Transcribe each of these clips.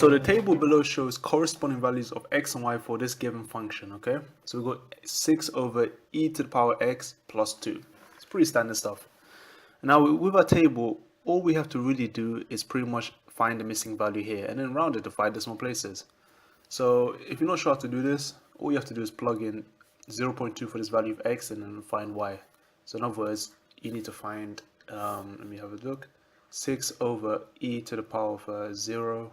So the table below shows corresponding values of x and y for this given function, okay? So we got 6 over e to the power x plus 2. It's pretty standard stuff. And now with our table, all we have to really do is pretty much find the missing value here and then round it to 5 decimal places. So if you're not sure how to do this, all you have to do is plug in 0.2 for this value of x and then find y. So in other words, you need to find, let me have a look, 6 over e to the power of 0.2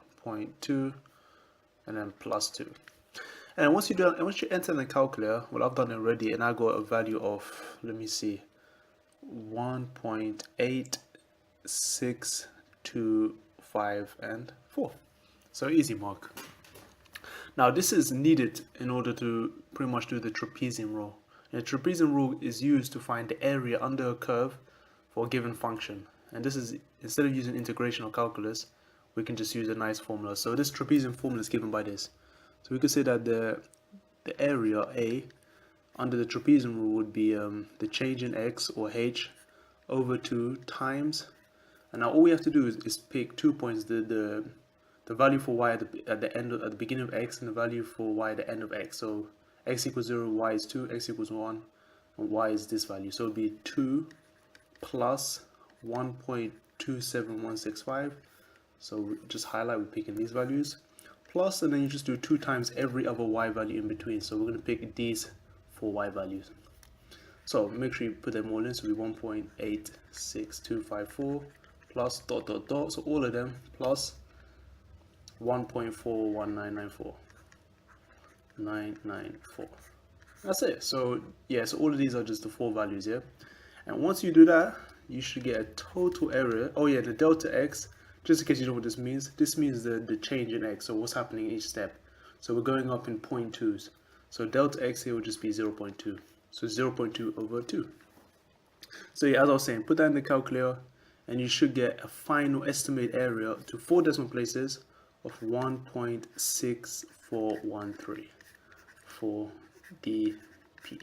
and then plus 2. And once you do, and once you enter in the calculator, well, I've done it already, and I got a value of, let me see, 1.8625 So easy mark. Now this is needed in order to pretty much do the trapezium rule. And the trapezium rule is used to find the area under a curve for a given function. And this is, instead of using integration or calculus, we can just use a nice formula. So this trapezium formula is given by this. So we could say that the area A under the trapezium rule would be the change in x or h over 2 times. And now all we have to do is pick 2 points, the value for y at the beginning of x and the value for y at the end of x. So x equals 0, y is 2, x equals 1, and y is this value. So it would be 2 plus 1.27165. So just highlight, we're picking these values. Plus, and then you just do 2 times every other y value in between. So we're going to pick these 4 y values. So make sure you put them all in. So it'll be 1.86254 plus ... So all of them plus 1.41994. That's it. So yeah, so all of these are just the 4 values here. And once you do that, you should get a total area. Oh yeah, the delta x, just in case you know what this means the change in x, so what's happening in each step. So we're going up in 0.2s. So delta x here will just be 0.2. So 0.2 over 2. So yeah, as I was saying, put that in the calculator and you should get a final estimate area to 4 decimal places of 1.6413 for dp.